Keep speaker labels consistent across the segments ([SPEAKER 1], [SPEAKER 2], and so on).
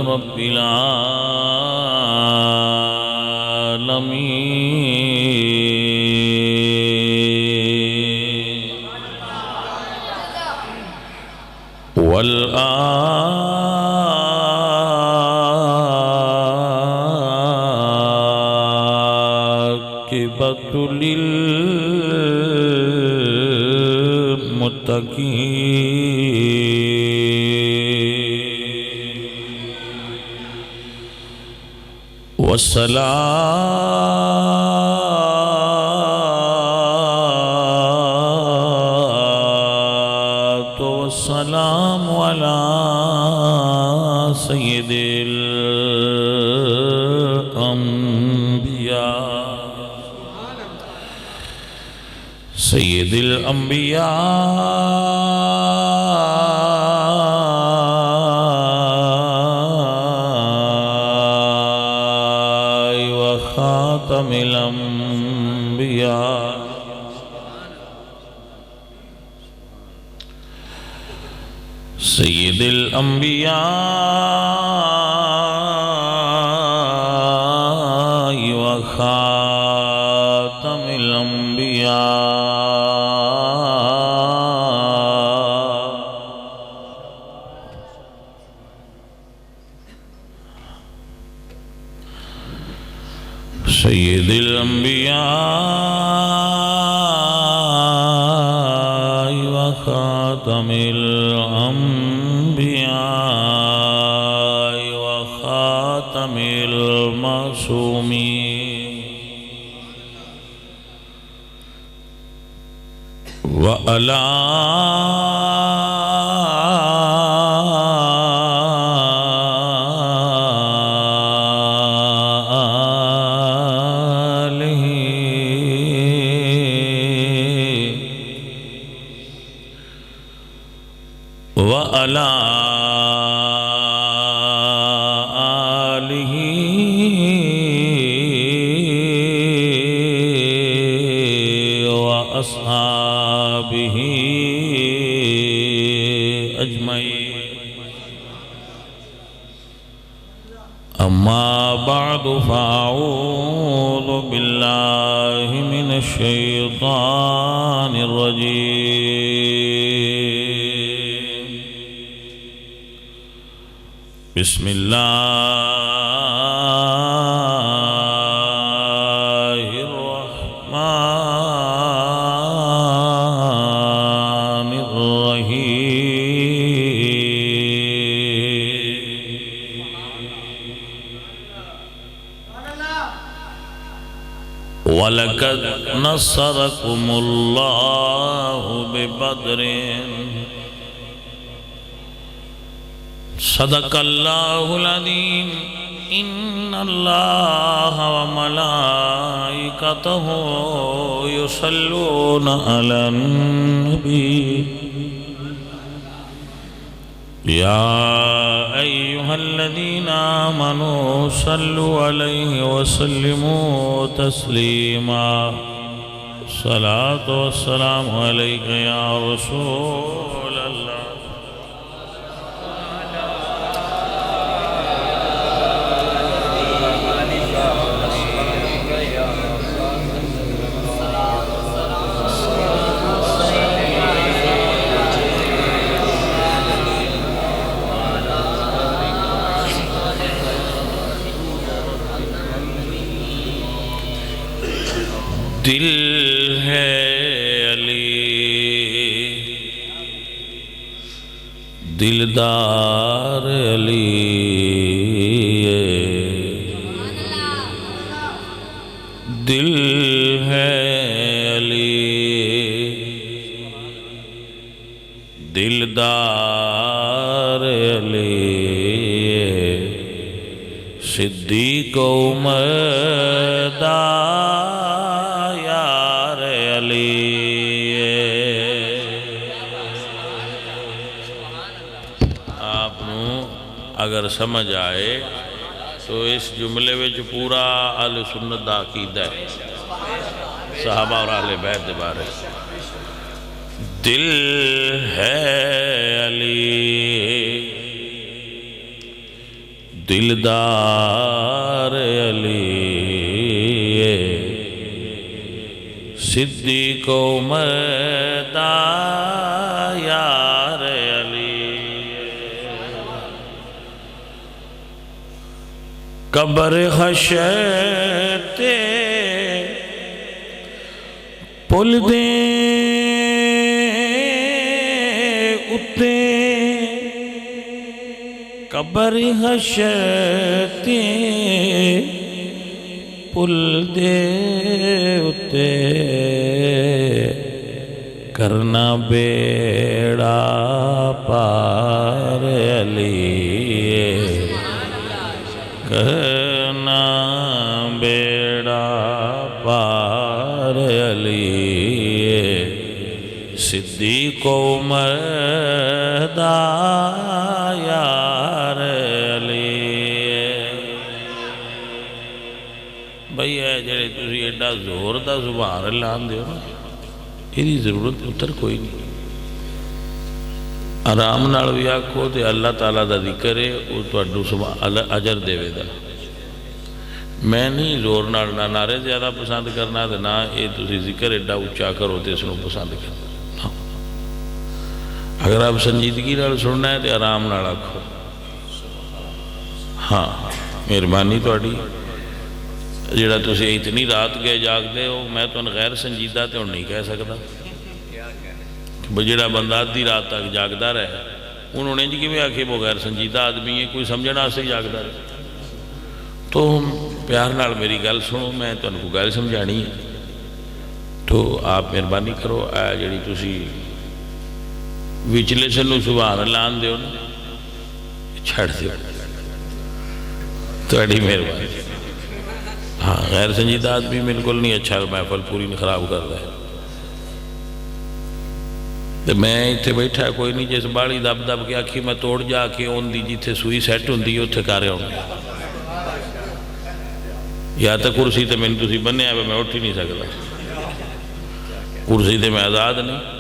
[SPEAKER 1] رب العالمين والعاقبة للمتقين والصلاة والسلام على سيد الأنبياء وخاتم الأنبياء سيد الأنبياء وخاتم الأنبياء سيد الأنبياء وخاتم الأنبياء وخاتم المعصومين وعلى وعلى آله وأصحابه أجمعين أما بعد فأعوذ بالله من الشيطان الرجيم بسم الله الرحمن الرحيم وَلَقَدْ نَصَّرَكُمُ اللَّهُ بِبَدْرٍ صدق الله العظيم إن الله وملائكته يصلون على النبي يا أيها الذين آمنوا صلوا عليه وسلموا تسليما الصلاة والسلام عليك يا رسول الله دل ہے علی دلدار علی دل ہے علی دلدار علی صدیق عمر یار علی آپ اگر سمجھ آئے تو اس جملے وچ پورا اہل سنت دا عقیدہ ہے صحابہ اور اہل بیت دے بارے دل ہے علی دلدار علی صدیق عمر دا یار علی قبر حشر تے پل دے اتے قبر حشر تے پل دے اتے کرنا بیڑا پار علی کرنا بیڑا پار علی صدیق عمر دا یار علی بھئی ہے جڑے تسی ایڈا زور دا سبحان اللہ آندے ہو نا یہ ضرورت اتر کوئی نہیں آرام نال بھی آکھو تے اللہ تعالیٰ دا ذکر ہے وہ تواڈو اجر دے وے دا میں نہیں زور نال نہ نعرے زیادہ پسند کرنا تے نہ یہ تسی ذکر ایڈا اچا کرو تے اس نو پسند کرنا اگر آپ سنجیدگی نال سننا ہے تے آرام نال آکھو ہاں مہربانی تواڈی جڑا تسی اتنی رات گئے جاگ دے ہو میں تو غیر سنجیدہ تے ہن نہیں کہہ سکتا جڑا بندہ آدھی رات تک جاگدا رہے انہوں نے جی کہ آکھے وہ غیر سنجیدہ آدمی ہے کوئی سمجھنا سے جاگدا رہے تو پیار نال میری گل سنو میں تو ان کو گل سمجھانی ہے تو آپ مہربانی کرو جڑی تسی وچلے سنو سبحان اللہ آن دیو نا چھڑ دیو تو ایڈی مہربانی ہاں غیر سنجیدہ آدمی بالکل نہیں اچھا محفل پوری نہیں خراب کر رہا ہے تو میں اتنے بیٹھا کوئی نہیں جس باڑی دب دب کے آکھی میں توڑ جا کے اون دی جیتے سوئی سیٹ ہوں دی اتھے کارے ہوں یا تو کرسی تے میں تسی بننے آئے میں اٹھ ہی نہیں سکتا کرسی تے میں آزاد نہیں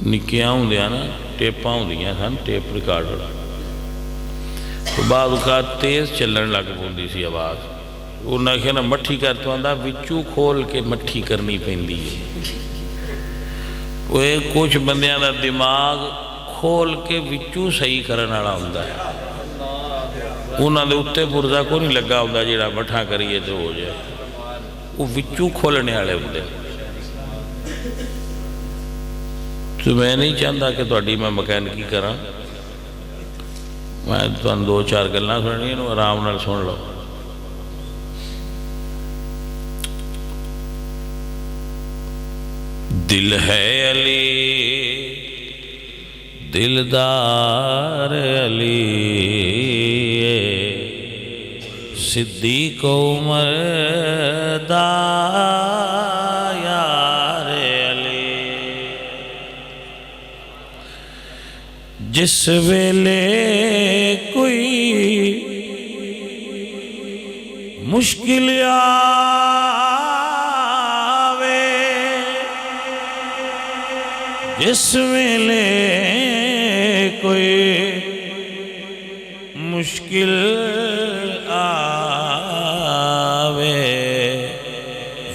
[SPEAKER 1] نکیاں ہوں دیا نا ٹیپاں ہوں دیا سن ٹیپ ریکارڈر تو بعد اوقات تیز چلن لگ پوندی سی آواز انہاں کہنا مٹھی کر تو آندہ وچو کھول کے مٹھی کرنی پیندی ہے وہ کچھ بندیاں دا دماغ کھول کے وچو صحیح کرنا ہوندہ ہے انہاں دے اتے پرزا کو نہیں لگا ہوندہ جیڑا مٹھا کریے تو ہو جائے وہ وچو کھولنے آلے ہوندے تو میں نہیں چاہتا کہ تواڈی میں مکینکی کراں میں تو دو چار گلاں سننی ہیں آرام نال سن لو دل ہے علی دلدار علی صدیق عمر دا یار علی جس ویلے کوئی مشکل آوے جس ویلے کوئی مشکل آوے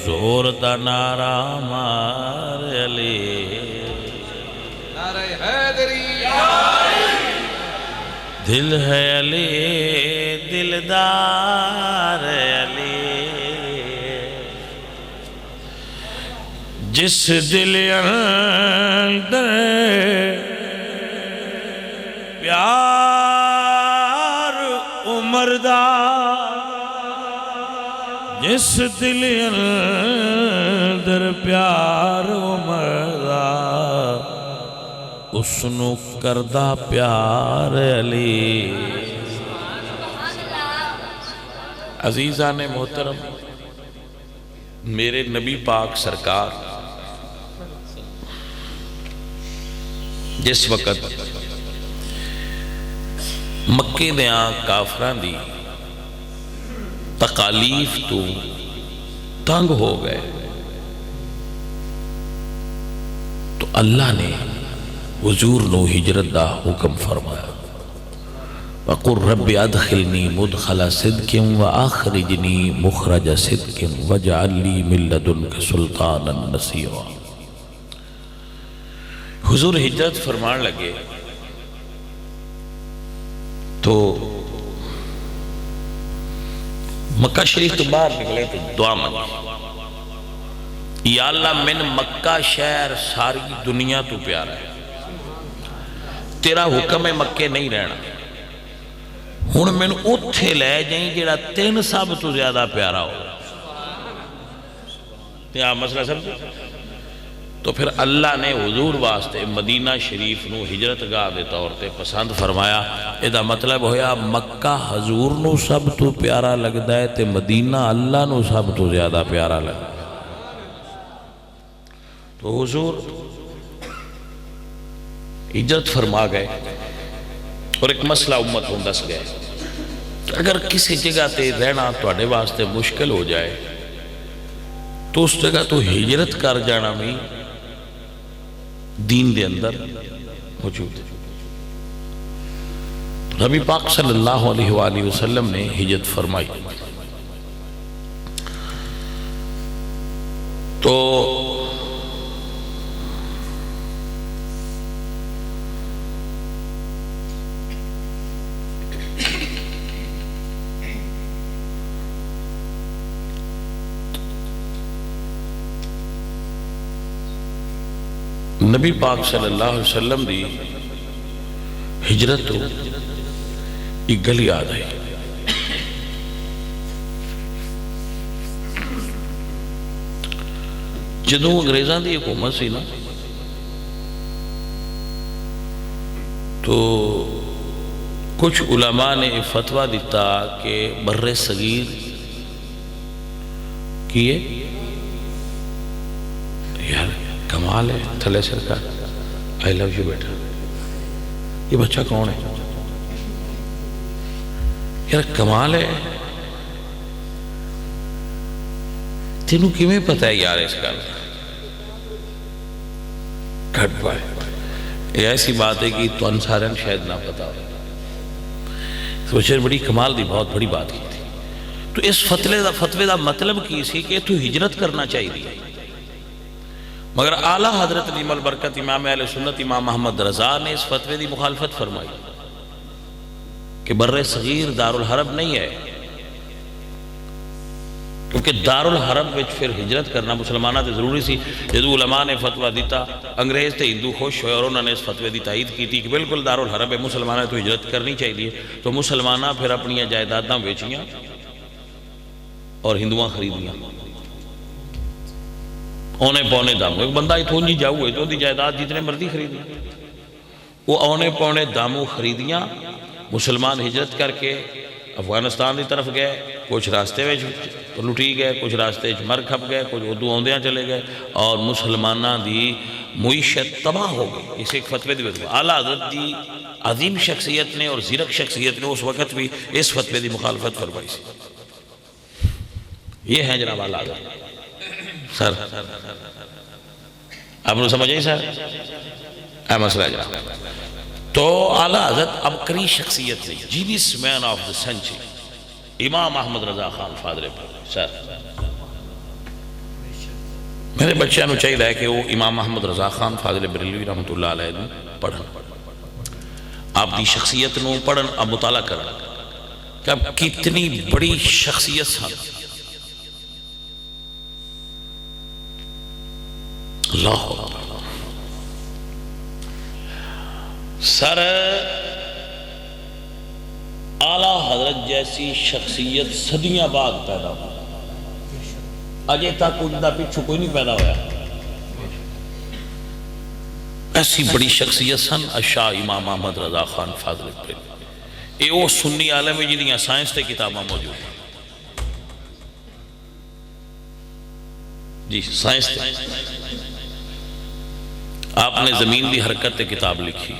[SPEAKER 1] زور دا نعرہ مار علی نعرہ حیدری دل ہے علی دلدار علی جس دل اندر پیار عمر دا جس دل اندر پیار عمر دا اس نو کردہ پیار علی عزیزان محترم میرے نبی پاک سرکار جس وقت مکے دیاں کافران دی تکالیف تو تنگ ہو گئے تو اللہ نے حضور نو ہجرت دا حکم فرمایا وَقُلْ رَبِّ أَدْخِلْنِي مُدْخَلَ صِدْقٍ وَأَخْرِجْنِي مُخْرَجَ صِدْقٍ وَاجْعَلْ لِي مِن لَّدُنْكَ سُلْطَانًا نَصِيرًا۔ حضور ہجرت فرمان لگے تو مکہ شریف تو باہر نکلے تو دعا مانگی، یا اللہ من مکہ شہر ساری دنیا تو پیارا ہے، تیرا حکم ہے مکے نہیں رہنا، ہن میں اتھے لے جائیں جڑا تین سب تو زیادہ پیارا ہو۔ آپ مسئلہ سمجھے؟ تو پھر اللہ نے حضور واسطے مدینہ شریف نو ہجرت گاہ دے طور تے پسند فرمایا۔ یہ مطلب ہویا مکہ حضور نو سب تو پیارا لگدا ہے تے مدینہ اللہ نو سب تو زیادہ پیارا لگدا ہے۔ تو حضور ہجرت فرما گئے اور ایک مسئلہ امت ہوں دس گئے، اگر کسی جگہ تے رہنا توڑے واسطے مشکل ہو جائے تو اس جگہ تو ہجرت کر جانا بھی دین دے اندر موجود ہے۔ نبی پاک صلی اللہ علیہ وآلہ وسلم نے ہجرت فرمائی تو نبی پاک صلی اللہ علیہ وسلم دی ہجرت تو ایک گلی آد آئی، جدوں انگریزاں دی حکومت سی نا تو کچھ علماء نے فتویٰ دیتا کہ بر صغیر کیے یار کمال ہے تھلے سرکار آئی لو یو بیٹا، یہ بچہ کون ہے یار کمال ہے، تینوں کیویں پتہ ہے یار اس کا گھٹ پائے۔ یہ ایسی بات ہے کہ تو انسارن شاید نہ پتا ہو، اس بچے بڑی کمال دی بہت بڑی بات کی تھی۔ تو اس فتوے دا مطلب کی سی کہ تو ہجرت کرنا چاہیے دی، مگر اعلیٰ حضرت نعیم البرکت امام اہل سنت امام محمد رضا نے اس فتوے دی مخالفت فرمائی کہ بر صغیر دار الحرب نہیں ہے، کیونکہ دار الحرب وچ پھر ہجرت کرنا مسلمانہ تے ضروری سی۔ جدو علماء نے فتویٰ دیتا انگریز تے ہندو خوش ہوئے اور انہوں نے اس فتوے دی تائید کی تھی کہ بالکل دار الحرب ہے، مسلمانہ تو ہجرت کرنی چاہیے، تو مسلمانہ پھر اپنی جائیداداں بیچیاں اور ہندوواں خریدیاں اونے پونے داموں۔ ایک بندہ اتھوں جی جاؤ ہے تو دی جائیداد جتنے مرضی خریدی، وہ اونے پونے داموں خریدیاں۔ مسلمان ہجرت کر کے افغانستان دی طرف گئے، کچھ راستے میں لٹی گئے، کچھ راستے مر کھپ گئے، کچھ اردو آندیاں چلے گئے اور مسلمانہ دی معیشت تباہ ہو گئی۔ اس ایک فتوے دی وجہ اعلیٰ حضرت دی عظیم شخصیت نے اور زیرک شخصیت نے اس وقت بھی اس فتوے دی مخالفت فرمائی سی۔ یہ ہے جناب اعلیٰ حضرت سر، آپ نے سمجھ آئی سر اے مسئلہ ہے جناب۔ تو اعلیٰ حضرت عبقری شخصیت تھی، genius man of the century امام احمد رضا خان فاضل سر۔ میرے بچیاں نو چاہیے کہ وہ امام احمد رضا خان فاضل بریلوی رحمت اللہ علیہ پڑھن، آپ دی شخصیت نو پڑھن، آپ مطالعہ کرن کہ آپ کتنی بڑی شخصیت سن۔ اللہ سر، اعلیٰ حضرت جیسی شخصیت صدیاں بعد پیدا ہوا، اجے تک کچھ دا پیچھو کوئی نہیں پیدا ہوا۔ ایسی بڑی شخصیت سن شاہ امام احمد رضا خان فاضل بریلوی۔ یہ وہ سنی عالم جنہاں سائنس تے کتاباں موجود ہیں، جی سائنس تے آپ نے زمین دی حرکت تے کتاب لکھی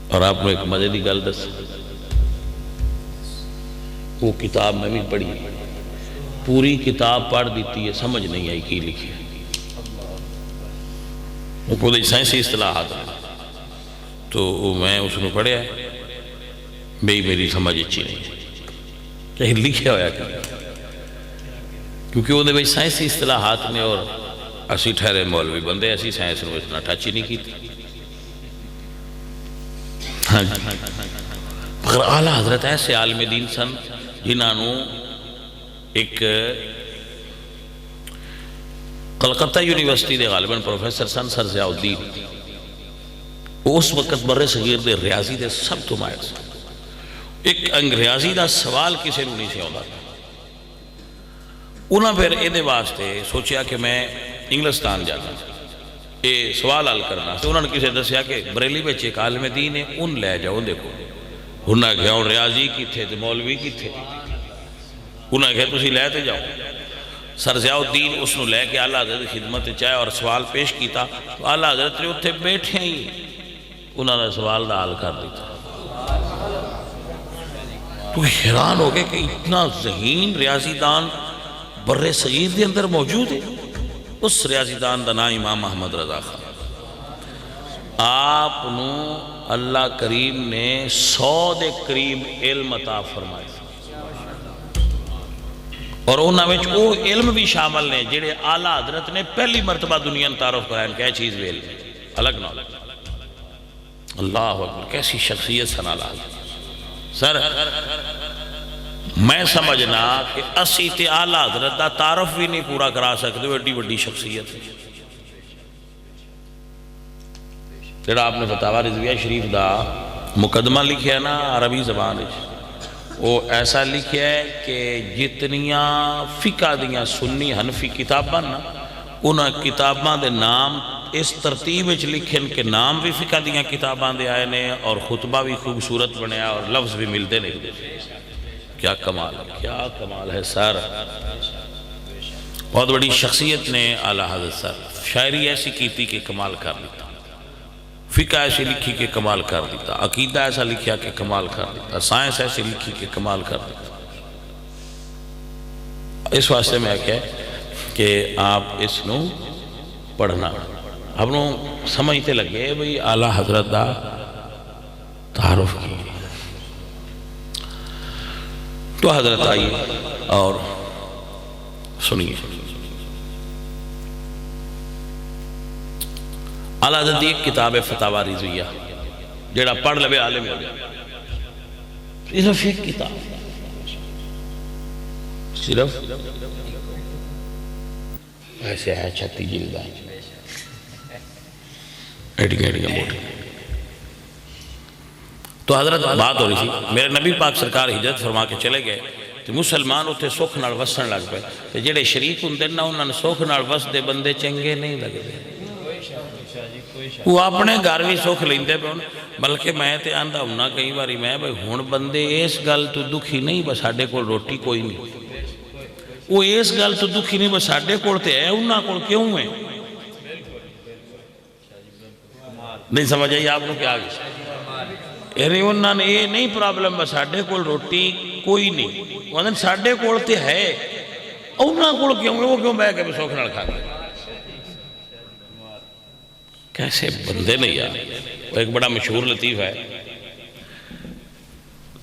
[SPEAKER 1] اور آپ نے ایک مزے دی گل دس، وہ کتاب میں بھی پڑھی، پوری کتاب پڑھ دیتی ہے، سمجھ نہیں آئی کی لکھی۔ وہ سائنسی اصطلاحات تو میں اس نے پڑھیا بھئی میری سمجھ اچھی نہیں کہ لکھیا ہویا کہ کیونکہ وہ بھئی سائنسی اصطلاحات نے اور اسی ٹھہرے مولوی بندے ایسی سائنس نے اتنا ٹچ ہی نہیں کی تھی. مگر اعلیٰ حضرت ایسے عالم دین سن جنہوں ایک کلکتہ یونیورسٹی دے غالباً پروفیسر سن سر ضیاء الدین، اس وقت برے صغیر دے ریاضی دے سب تو ماہر سن. ایک ریاضی دا سوال کسی نے نہیں سے آتا. انہاں پھر یہ واسطے سوچیا کہ میں انگلستان جانا یہ سوال حل کرنا. تو انہوں نے کسی دسیا کہ بریلی میں ایک عالم دین ہے ان لے جاؤ دیکھو. انہوں نے کہا ہوں ریاضی کی تھے تو مولوی کی تھے. انہوں نے کہا تسی لے تے جاؤ. سر ضیاء الدین اس نے لے کے اعلیٰ حضرت خدمت چاہے اور سوال پیش کیتا تو اعلیٰ حضرت نے اتنے بیٹھے ہی انہوں نے سوال دا حل کر دیتا. تو حیران ہو گئے کہ اتنا ذہین ریاضی دان برے صغیر دے اندر موجود ہے. اس ریاضی دان دا نام امام احمد رضا خان. آپ نو اللہ کریم نے 100 دے قریب علم عطا فرمائے اور انہاں وچ وہ علم بھی شامل نے جڑے اعلیٰ حضرت نے پہلی مرتبہ دنیا تعارف کرائیں کہ چیز ویل الگ نہ. اللہ اکبر کیسی شخصیت سن اعلیٰ حضرت. سر میں سمجھنا کہ اسی تے اعلیٰ حضرت دا تعارف بھی نہیں پورا کرا سکتے وہ ایڈی وڈی شخصیت ہے. جڑا آپ نے فتاوی رضویہ شریف دا مقدمہ لکھیا ہے نا عربی زبان وہ ایسا لکھیا ہے کہ جتنیاں فقہ دیاں سنی حنفی کتاباں نا انہاں کتاباں دے نام اس ترتیب وچ لکھن کہ نام بھی فقہ دیاں کتاباں دے آئے نے اور خطبہ بھی خوبصورت بنیا اور لفظ بھی ملتے نہیں. کیا کمال ہے, کیا کمال ہے سر. بہت بڑی شخصیت نے اعلیٰ حضرت سر شاعری ایسی کیتی کہ کمال کر دیتا, فقہ ایسی لکھی کہ کمال کر دیتا, عقیدہ ایسا لکھیا کہ کمال کر دیتا, سائنس ایسی لکھی کہ کمال کر دیتا. اس واسطے میں کہہ کہ آپ اس نو پڑھنا اب نو سمجھتے لگے بھئی اعلیٰ حضرت دا تعارف کی. تو حضرت آئیے اور سنیے. اعلیٰ حضرت ایک کتاب ہے فتاوی رضویہ جیڑا پڑھ لبے عالم ہو گیا. صرف ایک کتاب صرف ایسے ہے 36 جلدہ ایڈیاں موٹی. تو حضرت بات ہو رہی تھی میرے نبی پاک سرکار ہجرت فرما کے چلے گئے تو مسلمان اتنے سکھ نال وسن لگ پے تو جڑے شریک ہوندے نا انہاں نے سکھ نال وسدے بندے چنگے نہیں لگدے. وہ اپنے گھر بھی سکھ لیندے پے بلکہ میں تے آندا ہوں کئی باری میں بھئی ہن بندے اس گل تو دکھی نہیں بس ساڈے کول روٹی کوئی نہیں. وہ اس گل تو دکھی نہیں بس ساڈے کول تے ہے انہاں کول کیوں ہے. نہیں سمجھ آئی آپ کو کیا آگے یعنی انہوں نے یہ نہیں پرابلم بس ساڈے کول روٹی کوئی نہیں وہ ساڈے کول تے ہے انہوں کول کیوں وہ کیوں بہ کے سوکھ نال کھا گئے. کیسے بندے نہیں یار. ایک بڑا مشہور لطیف ہے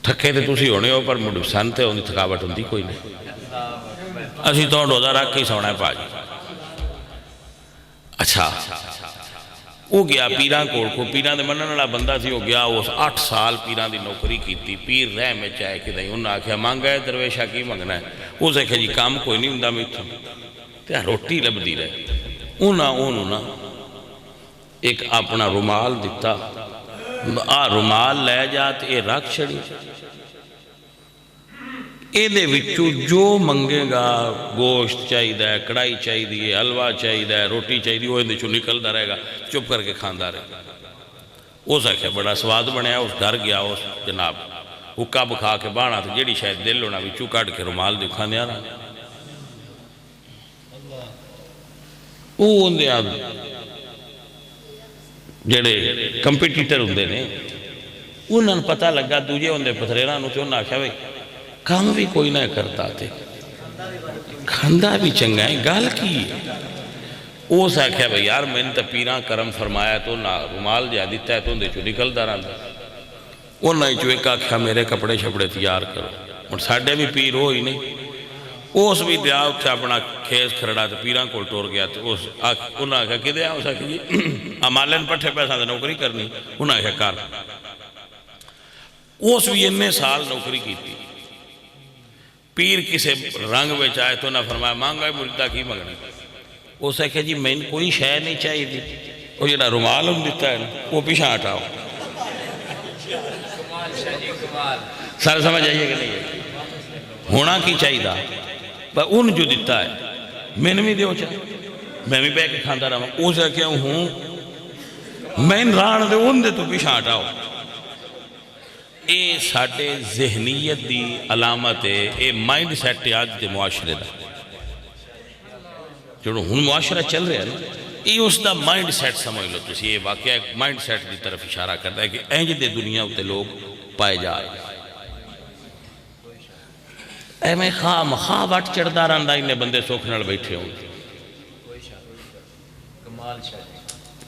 [SPEAKER 1] تھکے تے تسی ہونے ہو پر سن تے ان تھکاوٹ ہوندی کوئی نہیں. اسی تو روزہ رکھ کے سونا ہے پاجی. اچھا وہ گیا پیران کوڑ کو پیران دے منن والا بندہ تھی وہ گیا اس 8 سال پیران دی نوکری کیتی. پیر رہ میں چاہے کہ نہیں انہوں نے آکھیا مانگا ہے درویشہ کی منگنا ہے. اسے کہا جی کام کوئی نہیں ہوندا میتھوں تے روٹی لبدی رہے. انہوں ایک اپنا رومال دیتا رومال لے جاتے یہ رکھ چھڑی یہ وچوں جو منگے گا گوشت چاہیے کڑائی چاہیے حلوہ چاہیے روٹی چاہیے وہ اندر چوں نکلتا رہے گا چپ کر کے کھاندا رہے گا. اس آکھیا بڑا سواد بنیا. اس گھر گیا اس جناب حکا بکھا کے بانا تو جیڑی شاید دل ہونا وچوں کٹ کے رومال دکھا دیا نا وہ اندر جڑے کمپیٹیٹر ہوندے نے انہوں نے پتہ لگا دوجے ہوندے پتھریراں نوں تے انہاں آکھیا بھئی کام بھی کوئی نہ کرتا تے کھاندا بھی چنگا ہے گل کی ہے. اس آخیا بھائی یار میں نے تو پیراں کرم فرمایا تو نہ رومال جا دیتا ہے تو اندے چو نکلدا رہندا انہاں چو ایک آخیا میرے کپڑے شپڑے تیار کرو اور ساڈے بھی پیر ہوئی نہیں اس بھی دیا اتھے اپنا کھیس کھرڑا تو پیراں کول ٹور گیا تو انہاں آخیا کہ دیا اس آخیا جی امالین پٹھے پیسہ دے نوکری کرنی انہاں آخیا کر اس بھی انہیں سال نوکری کی تھی پیر کسے رنگ میں چاہے تو نہ فرمایا مانگا ہے مردہ کی مگنی اس آخیا جی میں کوئی شے نہیں چاہیے تھی وہ جڑا رومال ہم دیتا ہے وہ پیچھے ہٹاؤ سارے سمجھ آئیے کہ نہیں ہونا کی چاہیے تھا ان جو دیتا ہے میں نے بھی دیو چاہے میں بھی بے کے کھاندہ رہا ہوں اسے کیا ہوں میں ران دے ان دے تو پیچھے ہٹاؤ اے ساڑھے ذہنیت دی علامت ہے اے مائنڈ سیٹ آج دے معاشرے دا جو ہن معاشرہ چل رہا ہے نا یہ اس دا مائنڈ سیٹ سمجھ لو تسی یہ واقعہ ایک مائنڈ سیٹ دی طرف اشارہ کرتا ہے کہ اینج دے دنیا ہوتے لوگ پائے جا رہے ہیں اے میں خواہ وٹ چڑھدا رہندا انہیں بندے سوکھنال بیٹھے ہوں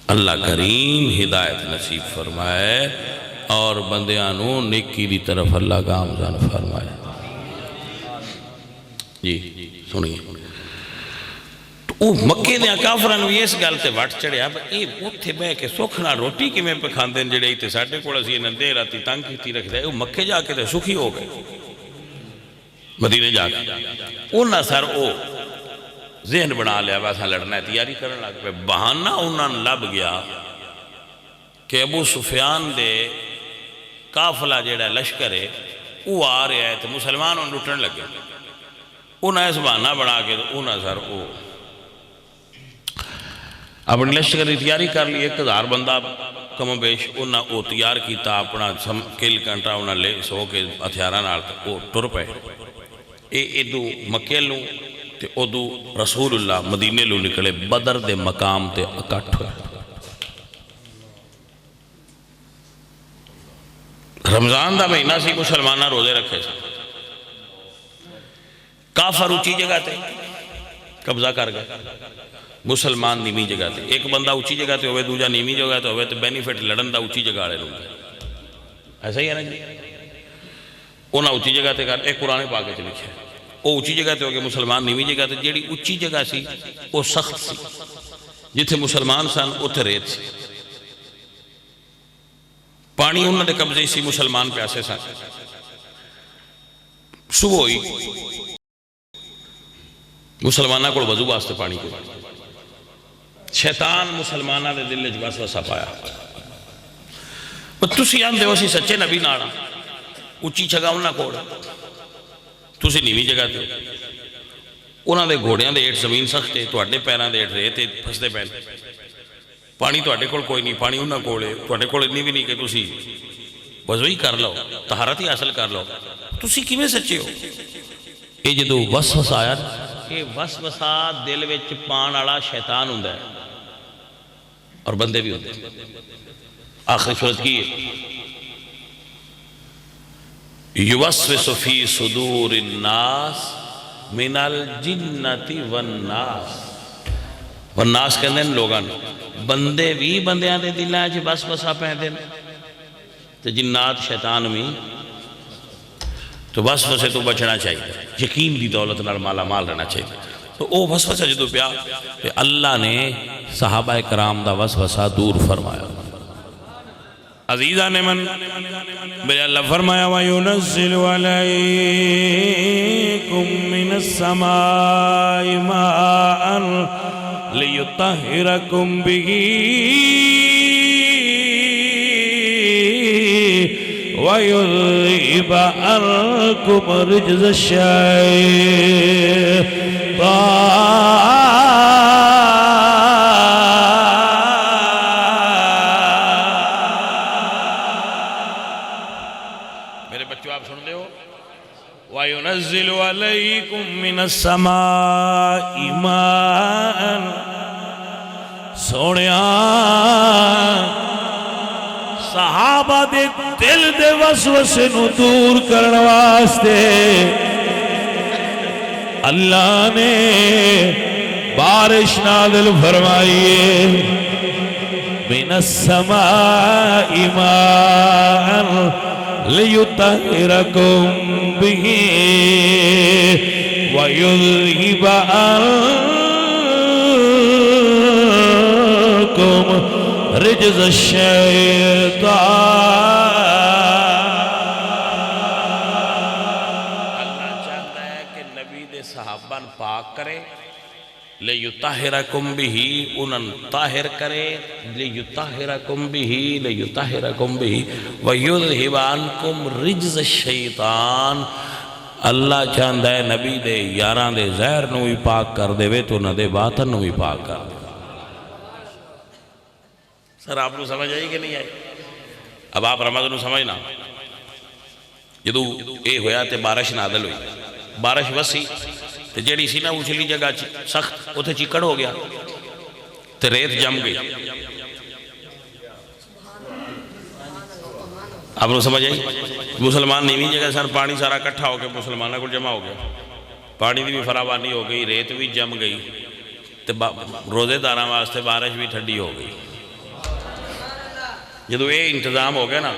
[SPEAKER 1] اللہ کریم ہدایت نصیب فرمائے اور بندیانوں نیکی دی طرف اللہ کا آمزان فرمائے جی سنیے تو مکے دیا کافران بھی اس گالتے وٹ چڑھے اب اے اتھے بے کے سوکھنا روٹی کی میں پہ کھاندے ہیں جڑے ایتے ساڑھے کوڑا سی انہیں دے راتی تانگ کیتی رکھ دے مکے جا کے دے سکھی ہو گئے مدینے جا کے انہاں سر او ذہن بنا لیا ویسا لڑنا ہے تیاری کرنے لگ پہ بہانہ انہاں لب گیا کہ ابو سفیان دے کافلہ جیڑا لشکر ہے وہ آ رہا ہے تو مسلمان ان لٹن لگے انہاں اس بہانہ بنا کے انہاں سر او اپنی لشکر کی تیاری کر لی 1000 بندہ کم و بیش انہاں او تیار کیتا اپنا کل کنٹا انہاں لے سو کے ہتھیاراں نال او ٹر پے ادو مکے لوں تے ادو رسول اللہ مدینے لوں نکلے بدر دے مقام تے اکٹھ ہوئے رمضان دا مہینہ سی مسلمانہ روزے رکھے سے کافر اونچی جگہ تے قبضہ کر گئے مسلمان نیمی جگہ تے ایک بندہ اونچی جگہ تے ہوئے دوجہ نیمی جگہ تے ہوئے تے بینیفٹ لڑن دا اونچی جگہ آڑے لوں ایسا ہی ہے نا جی انہاں اونچی جگہ تے کر ایک قرآن پاک تے لکھے وہ اونچی جگہ تے ہو گئے مسلمان نیمی جگہ تے جیڑی اونچی جگہ سی وہ سخت سی جتھے مسلمان سن اتھے ریت سی پانی انہوں نے قبضے سی مسلمان پیاسے سن صبح ہوئی مسلمانہ کو وضو واسطے پانی کو شیطان مسلمانہ دے دل وچ وسوسہ پایا تسی آندے ہو سی سچے نبی ناڑا اونچی جگہ انہاں کوڑ تسی نیوی جگہ تے انہاں دے گھوڑیاں دے ایٹ زمین سخت ہے تواڈے پیراں دے ایٹ ریت پھسدے پے پانی تواڈے کول کوئی نہیں پانی انہاں کول تواڈے کول اتنی بھی نہیں کہ تسی وضو ہی کر لو طہارت ہی حاصل کر لو تسی کیویں سچے ہو یہ جدوں وسوسہ آیا کہ وسوسہ دل وچ پان والا شیطان ہوندا ہے اور بندے بھی ہوندے آخری صورت کی ہے یوسوس فی صدور الناس من الجنت والناس والناس کہندے ہیں لوگاں بندے بھی بندیاں دے دلاں وچ وسوسہ پیندے نے تے جنات شیطان بھی تو وسوسے تو بچنا چاہیے یقین دی دولت نال مالا مال رہنا چاہیے تو او وسوسہ جدو پیا کہ اللہ نے صحابہ کرام دا وسوسہ دور فرمایا عزیزہ نے من میرے اللہ فرمایا وَيُنَزِّلُ عَلَيْكُم مِّنَ السَّمَاءِ مَاءً لِيُطَهِّرَكُم بِهِ وَيُذْهِبَ عَنكُمْ رِجْزَ الشَّيْطَانِ وَيُنَزِّلُ عَلَيْكُم مِّنَ السَّمَاءِ مَاءً سونیاں صحابہ دے دل دے وسوسے نو دور کرنے واسطے اللہ نے
[SPEAKER 2] بارش نازل فرمائیے من السماء ماء لیطہرکم به ویذہب عنکم رجز الشیطان.
[SPEAKER 1] اللہ چاہتا ہے کہ نبی دے صحابہ پاک کرے لیطہرکم بہ انہاں طاہر کرے لیطہرکم بہ ویذہب عنکم رجز الشیطان. اللہ چاہتا ہے نبی دے یاراں دے زہر نو بھی پاک کر دے وے تو نہ دے باطن نو بھی پاک کر دے. سر آپ کو سمجھ آئی کہ نہیں آئی؟ اب آپ رمضان نو سمجھنا جدو اے ہویا تے بارش نازل ہوئی بارش وسی تے جیڑی سی نا اچھلی جگہ سخت اتھے چکڑ ہو گیا تے ریت جم گئی. آپ کو سمجھ آئی؟ مسلمان نیویں جگہ سر پانی سارا کٹھا ہو کے مسلمانہ کو جمع ہو گیا پانی دی بھی فراوانی ہو گئی ریت بھی جم گئی تے روزے داراں واسطے بارش بھی ٹھنڈی ہو گئی. جدو یہ انتظام ہو گیا نا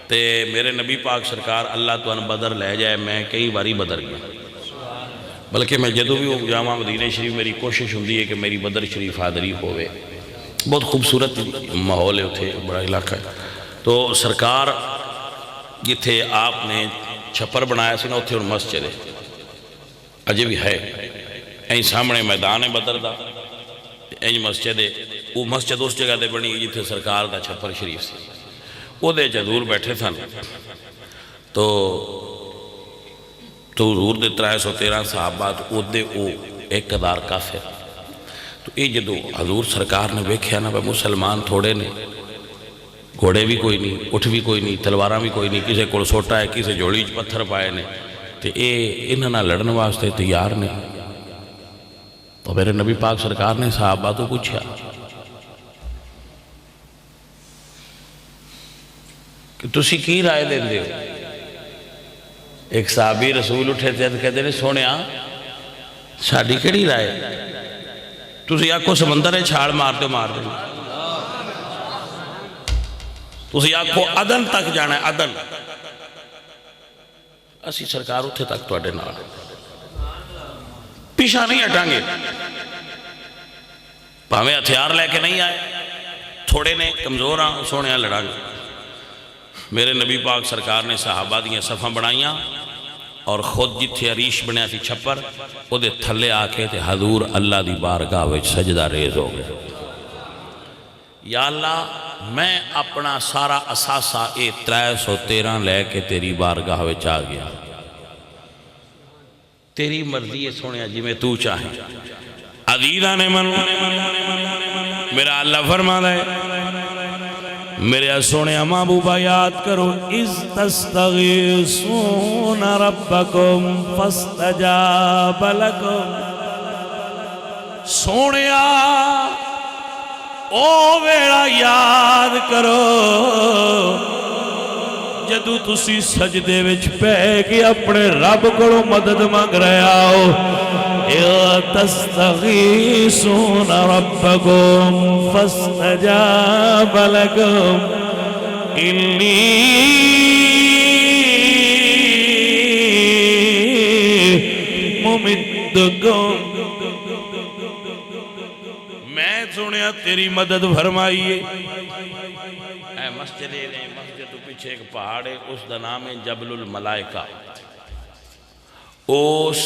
[SPEAKER 1] تے میرے نبی پاک سرکار اللہ تو ان بدر لے جائے میں کئی باری بدر گیا بلکہ میں جدو بھی وہ جامعہ مدینہ شریف میری کوشش ہوندی ہے کہ میری بدر شریف حاضری ہوئے. بہت خوبصورت ماحول ہے اتھے بڑا علاقہ ہے. تو سرکار جتھے آپ نے چھپر بنایا سی نا اتھے ان مسجد ہے اجے بھی ہے این سامنے میدان ہے بدر دا این مسجد ہے. وہ مسجد اس جگہ دے بنی جتھے سرکار دا چھپر شریف سی وہ دے جدور بیٹھے تھا تو حضور دے 313 صحابات او دے او ایک قدار کافر. تو یہ جدو حضور سرکار نے ویکھیا نا بے مسلمان تھوڑے نے گھوڑے بھی کوئی نہیں اٹھ بھی کوئی نہیں تلواراں بھی کوئی نہیں کسے کول سوٹا ہے کسے جوڑی پتھر پائے نے تے اے انہاں لڑن واسطے تیار نے. تو میرے نبی پاک سرکار نے صحابہ تو پوچھا کہ تسی کی رائے دیں دے ہو؟ ایک صحابی رسول اٹھے تھے کہتے ہیں سونیا ساڑی کیڑی رائے تسی آکھو سمندر ہے چھاڑ مار دے تسی آکھو عدن تک جانا ہے عدن اسی سرکار اٹھے تک تو اڈے نال پیشہ نہیں ہٹاں گے پاہمیں ہتھیار لے کے نہیں آئے تھوڑے نے کمزور ہاں سونے لڑاں گے. میرے نبی پاک سرکار نے صحابہ دیاں صفحہ بنائیاں اور خود جتھے عریش بنیا تھی چھپر وہ دے تھلے آکے تھے حضور اللہ دی بارگاہ وچ سجدہ ریز ہو گئے. یا اللہ میں اپنا سارا اساسہ 313 لے کے تیری بارگاہ وچ آ گیا تیری مرضی ہے سونے جی میں تو چاہیں. عزیزہ نے من میرا اللہ فرما دے میرے سونے محبوبہ یاد کرو اِذْ تَسْتَغِيثُونَ رَبَّكُمْ فَاسْتَجَابَ لَكُمْ. سونیا او ویڑا یاد کرو جدو تسی سجدے وچ پہ کے اپنے رب کو مدد مانگ رہے آؤ. تستغیثون ربکم فاستجاب لکم انی ممدکم. میں سنیا تیری مدد فرمائیے. اے مسجد تو پیچھے ایک پہاڑ ہے اس دا نام ہے جبل الملائکہ. اس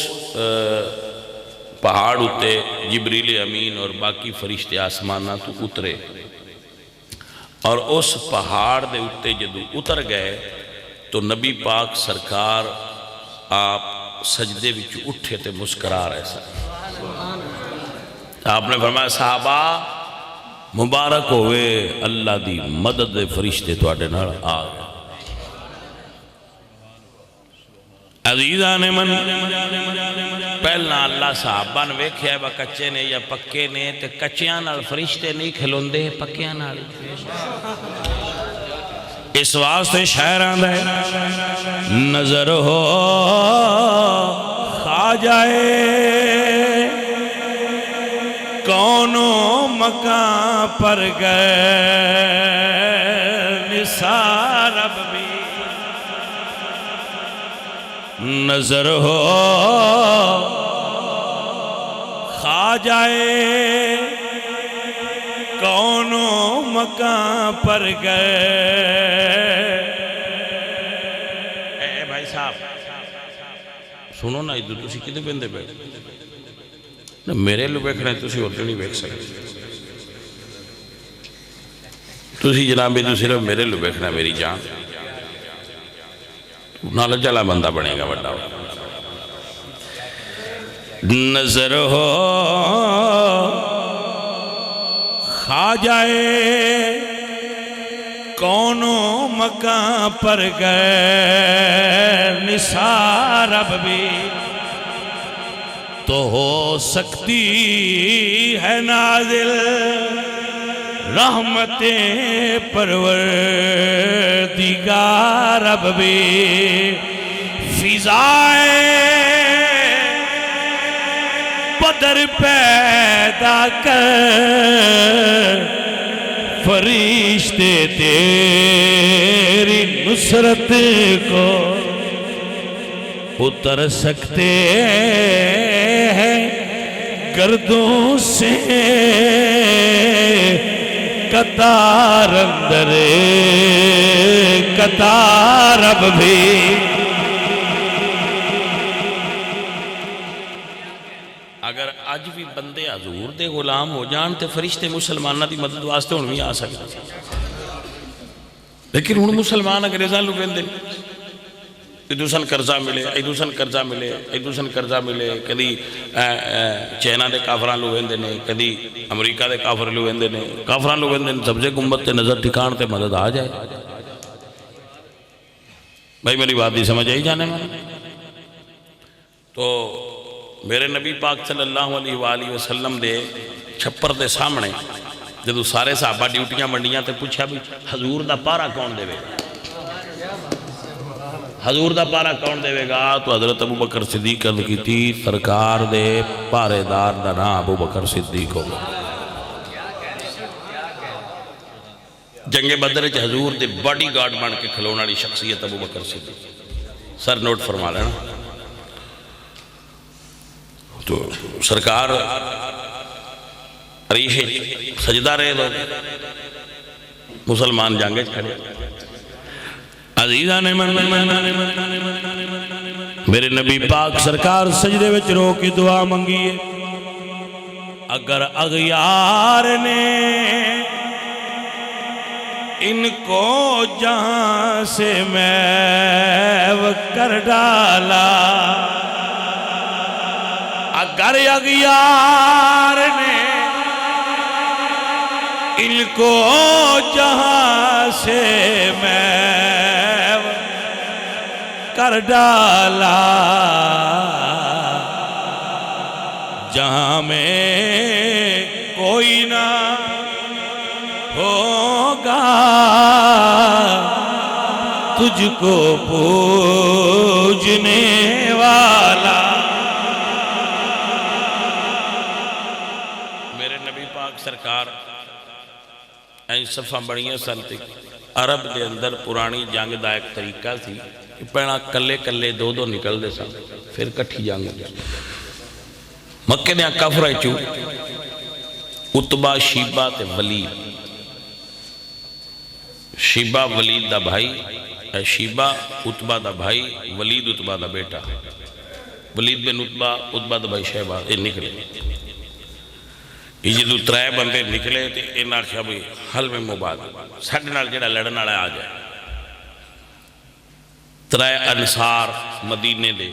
[SPEAKER 1] پہاڑ اتے جبریل امین اور باقی فرشتے آسمانہ تو اترے اور اس پہاڑ دے اتے جدو اتر گئے تو نبی پاک سرکار آپ سجدے وچ اٹھے تے مسکرا رہے سن. آپ نے فرمایا صحابہ مبارک ہوئے اللہ دی مدد دے فرشتے تو آڈے نال آ گئے. عزیزہ نے من پہلنا اللہ صحابہ نے ویکھیا ہے کچے نے یا پکے نے تے کچیاں نال فرشتے نہیں کھلوندے پکیاں نال. اس واسطے شاعراں دے نظر ہو خواجہ
[SPEAKER 2] کونوں مکان پر گئے نثار اب بھی نظر ہو خواجائے کونوں مکان پر گئے.
[SPEAKER 1] اے بھائی صاحب سنو نا ادھر تسی کدے بندے پہ میرے لو بیکھنا ہے تسی ہوتے نہیں بیکھ سکتے تسی جنابی تو صرف میرے لو بیکھنا ہے میری جان نالج جلا بندہ بنے گا بڑا ہو.
[SPEAKER 2] نظر ہو خواجائے کونوں مکان پر گئے نثار اب بھی تو ہو سکتی ہے نازل رحمتیں پروردگار اب بھی فضائے بدر پیدا کر فرشتے تیری نصرت کو اتر سکتے ہیں گردوں سے قطار اندر قطار اب بھی.
[SPEAKER 1] اگر اج بھی بندے حضور دے غلام ہو جان تے فرشتے مسلمانہ دی مدد واسطے ہن بھی آ سکتے لیکن ہن مسلمان انگریزاں لو کہندے ادوسن قرضہ ملے ادوسن قرضہ ملے ادوسن قرضہ ملے کدی چائنا دے کافراں لو ویندے نے کدی امریکہ دے کافر لو ویندے نے کافراں لو ویندے نے سبزے گنبد تے نظر ٹھکان تے مدد آ جائے. بھائی میری بات نہیں سمجھ آئی جانے میں تو میرے نبی پاک صلی اللہ علیہ وآلہ وسلم دے چھپر دے سامنے جدو سارے صحابہ ڈیوٹیاں منڈیاں تے پوچھا بھی حضور دا پارا کون دے گا حضور دا پارا کون دے گا تو حضرت ابو بکر صدیق عرض کی تھی سرکار دے پارے دار دا نام ابو بکر صدیق ہوگا. جنگ بدر چ حضور دے باڈی گارڈ بن کے کھلونا والی شخصیت ابو بکر صدیق سر نوٹ فرما لینا. تو سرکار ریش سجدہ رہے دو مسلمان جانگے کھڑے
[SPEAKER 2] عزیزان میرے نبی پاک سرکار سجدے وچ رو کے دعا منگیے. اگر اغیار نے ان کو جہاں سے محو کر ڈالا اگر اغیار نے ان کو جہاں سے محو کر ڈالا جہاں میں کوئی نہ ہوگا تجھ کو پوجنے والا.
[SPEAKER 1] میرے نبی پاک سرکار این صفحہ بڑیاں سنتے عرب دے اندر پرانی جنگ دا ایک طریقہ تھی کہ پہنا کلے کلے دو دو نکل دے سن پھر کٹھی جنگ دے مکہ دیاں کفر چو اتبا شیبہ تے ولید شیبہ ولید دا بھائی شیبہ اتبا دا بھائی ولید اتبا دا بیٹا ولید بن اتبا دا بھائی شیبہ یہ نکلے یہ جدو ترائے بندے نکلے تھے یہ ناکھیا بھی حل میں مباد ساڑھے نال جڑا لڑن آڑے آ جائے ترائے انصار مدینے دے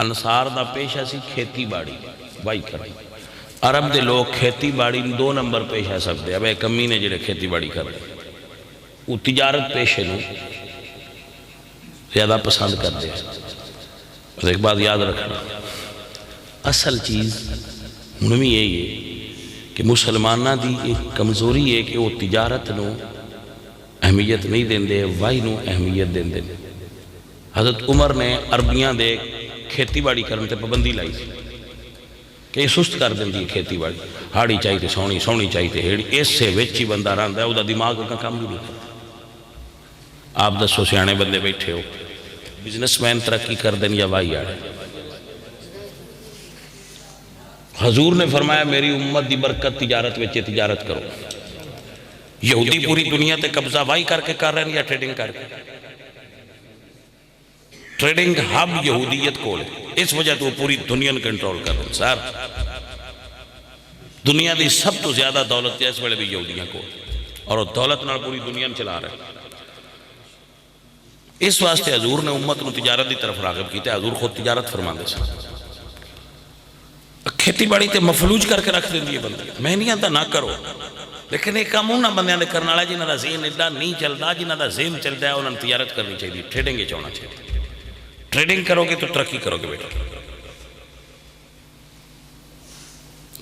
[SPEAKER 1] انصار دا پیشہ سی کھیتی باڑی بائی کریں عرب دے لوگ کھیتی باڑی دو نمبر پیشہ سکتے اب ایک امی نے جڑے کھیتی باڑی کر رہے وہ تجارت پیشے نو زیادہ پسند کر دے اور ایک بات یاد رکھنا اصل چیز انہوں یہی ہے کہ مسلمانہ دی ایک کمزوری ہے کہ وہ تجارت نو اہمیت نہیں دیں دے وائی نو اہمیت دیں دے. حضرت عمر نے عربیاں دے کھیتی باڑی کرنے تے پابندی لائی سی کہ سست کر دیں کھیتی باڑی، ہاڑی چاہیے سونی، سونی چاہیے ہیڑی، اس سے وچ ہی بندہ رہندا ہے، وہ دماغ کا کام بھی نہیں کرتا۔ آپ دسو سیانے بندے بیٹھے ہو، بزنس مین ترقی کر دیں یا وائی آڑے؟ حضور نے فرمایا میری امت دی برکت تجارت وچے تجارت کرو۔ یہودی پوری دنیا تے قبضہ وائی کر کے کر رہے ہیں یا ٹریڈنگ کر کے؟ ٹریڈنگ ہب یہودیت کول ہے، اس وجہ تو وہ پوری دنیا نے کنٹرول کر رہے ہیں۔ سر دنیا دی سب تو زیادہ دولت اس ویلے بھی یہودیاں کو، اور وہ دولت نال پوری دنیا نے چلا رہے ہیں۔ اس واسطے حضور نے امت کو تجارت دی طرف راغب کیتا ہے۔ حضور خود تجارت فرماندے سے، کھیتی باڑی تے مفلوج کر کے رکھ دیں دیئے بندے، میں نہیں آتا نہ کرو، لیکن ایک کام انہاں بندیاں نے کرنا ہے جنہاں دا ذہن ایڈا نہیں چلتا، جنہاں دا ذہن چلتا ہے انہاں تجارت کرنی چاہیے، ٹریڈنگ چاہنا چاہیے۔ ٹریڈنگ کرو گے تو ترقی کرو گے بیٹا۔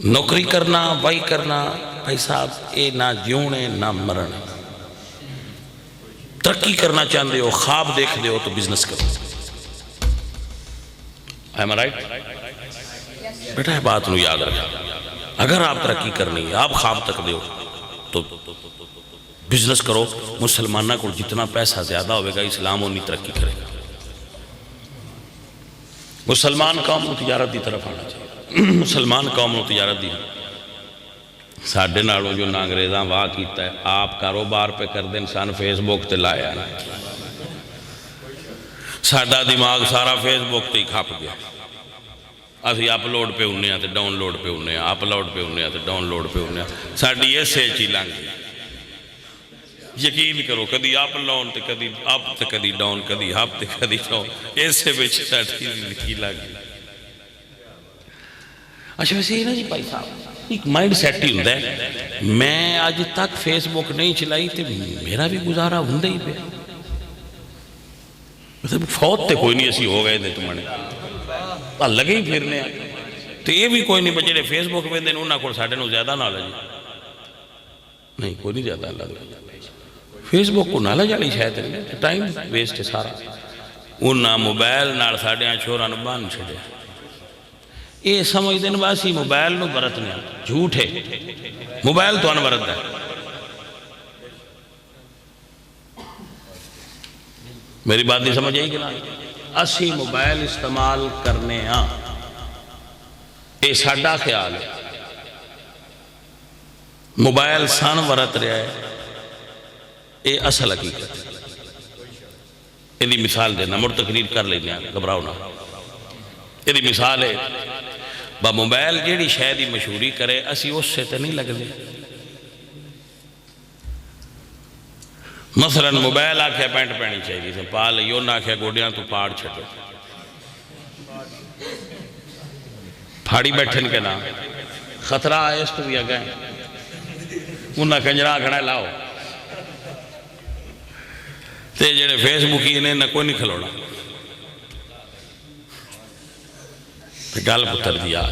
[SPEAKER 1] نوکری کرنا، وائی کرنا، بھائی صاحب اے نہ جیونے نہ مرن۔ ترقی کرنا چاہتے ہو، خواب دیکھ دے ہو تو بزنس کرو۔ am I right؟ بیٹا ہے بات نو یاد رکھا، اگر آپ ترقی کرنی ہے، آپ خواب تک دے ہو تو بزنس کرو۔ مسلمانہ کو جتنا پیسہ زیادہ ہوئے گا اسلام انہی ترقی کرے گا۔ مسلمان قوم کو تجارت دی طرف آنا چاہیے، مسلمان قوم کو تجارت دی۔ ساڑھے نالوں جو انگریزاں واہ کیتا ہے، آپ کاروبار پہ کر دیں انسان فیس بک تے لایا نا، ساڑھا دماغ سارا فیس بک تے ہی کھاپ گیا۔ اسی اپلوڈ پہ ہونے ہیں تے ڈاؤن لوڈ پہ ہونے ہیں، اپلوڈ پہ ہونے ہیں تے ڈاؤن لوڈ پہ ہونے ہیں، ساڑھی ایسے چی لنگ گئی۔ یقین کرو کدی اپ لاؤن تے کدی اپ تے کدی ڈاؤن، کدی اپ تے کدی ڈاؤن، ایسے بچ ساڑھی لکھی لگی۔ اچھا ویسے یہ نا جی بھائی صاحب ایک مائنڈ سیٹ ہی ہوندہ ہے، میں آج تک فیس بک نہیں چلائی تے میرا بھی گزارا ہوندہ ہی پہ، فوت تے کوئی نہیں ایسی ہو گئے تھے تمہارے لگے ہی پھرنے ہیں، تو یہ بھی کوئی نہیں بچے فیس بک پہ دینا انہاں کو ساڑھے نو زیادہ نالج نہیں، کوئی نہیں زیادہ اللہ دے فیس بک کو نالج والی شاید ہے، ٹائم ویسٹ ہے سارا۔ انہاں موبائل نال ساڑھے چھوڑاں بان چھڑے، یہ سمجھ دن باسی موبائل نو برتنے جھوٹ ہے، موبائل تو ان برت ہے۔ میری بات نہیں سمجھ آئی کہ نا، اسی موبائل استعمال کرنے ہاں، یہ ساڑھا خیال ہے، موبائل سان برت رہا ہے، یہ اصل حقیقت ہے۔ یہ مثال دینا، مر تقریر کر لینے ہیں، گھبراؤ نہ۔ یہ مثال ہے، با موبائل جیڑی شاید ہی مشہوری کرے، اسی اس سے تے نہیں لگ دے۔ مثلا موبائل آکھیا پینٹ پہنی چاہیے تھے، پا لئیو نہ آکھیا گوڑیاں تو پاڑ چھٹو، پھاڑی بیٹھن کے نام خطرہ آئے اس تو بھی آگئے، انہاں کنجرہ آکھنا لاؤ، تے جڑے فیس بکی انہیں نہ کوئی نہیں کھلوڑا، گل پتر دیا۔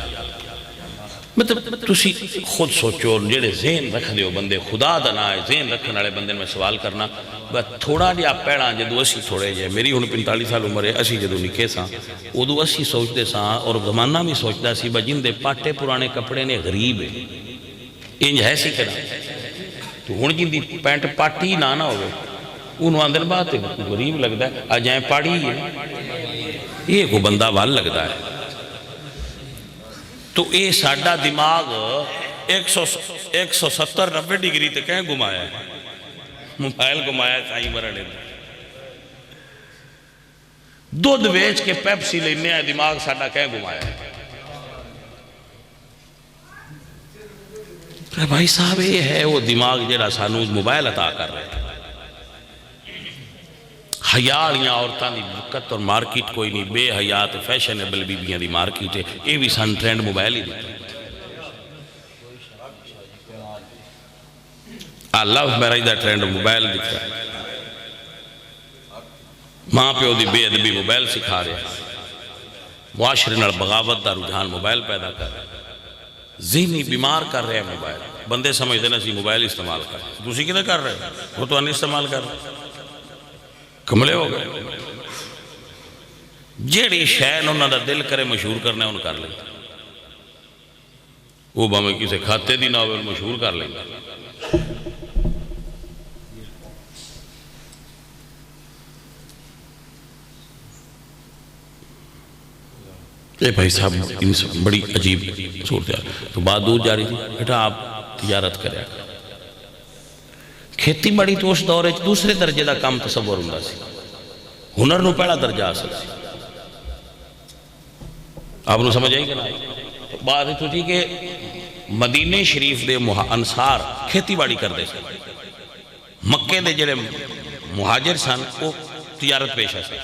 [SPEAKER 1] مطلب تسی خود سوچو، جڑے ذہن رکھ دیو بندے خدا دا نہ ہے، ذہن رکھنے والے بندے میں سوال کرنا، بس تھوڑا جا پیڑاں جدو اسی تھوڑے جائے، میری ہن 45 سال عمر ہے، اسی جدو نکے ساں، ادو اسی سوچتے ساں، اور زمانہ بھی سوچتا سی با جن دے پاٹے پرانے کپڑے نے غریب ہے، انج ہے سی کنا، تو ہن جن دی پینٹ پاٹی نہ ہوئے، انہوں اندر بات ہے غریب لگتا ہے، آجائیں پاڑی ہے، یہ کو بندہ وال لگتا ہے۔ تو اے ساڑھا دماغ 170-90 ڈگری تے کہیں گھمایا ہے، موبائل گھمایا ہے سائیں مرنے دودھ ویچ کے پیپسی لینے ہیں، دماغ ساڑھا کہیں گھمایا ہے۔ بھائی صاحب یہ ہے وہ دماغ جیڑا سانوز موبائل عطا کر رہے ہیں، حیالیاں عورتاں دی بکت اور مارکیٹ کوئی نہیں، بے حیات فیشنیبل بیبیاں دی مارکیٹ ہے، یہ بھی سان ٹرینڈ موبائل ہی دیتا ہے۔ اللہ میرا ہی دا ٹرینڈ موبائل دیتا ہے، ماں پہ دی بے ادبی موبائل سکھا رہے ہیں، معاشرے نال بغاوت دا رجحان موبائل پیدا کر رہے ہیں، ذہنی بیمار کر رہے ہیں موبائل، بندے سمجھ دینا سی موبائل استعمال کر رہے ہیں، دوسری کدھر کر رہے ہیں، وہ تو ان استعمال کر رہے ہیں، کملے ہو گئے۔ جیڑی شین انہوں نے دل کرے مشہور کرنے ان کر لیں، وہ بھاویں کسی کھاتے دی ناول مشہور کر لیں گا. اے بھائی صاحب ان سے بڑی عجیب صورتحال. تو بات دور جا رہی تھی بیٹا آپ تجارت کریا کھیتی باڑی تو اس دور دوسرے درجے دا کام تصور ہوندا سی. ہنر نو پہلا درجہ حاصل سی. آپ نو سمجھ آئی کہ نا. بات تو تھی کہ مدینے شریف دے انصار کھیتی باڑی کر دے سن. مکے دے جڑے مہاجر سن وہ تجارت پیشہ سے.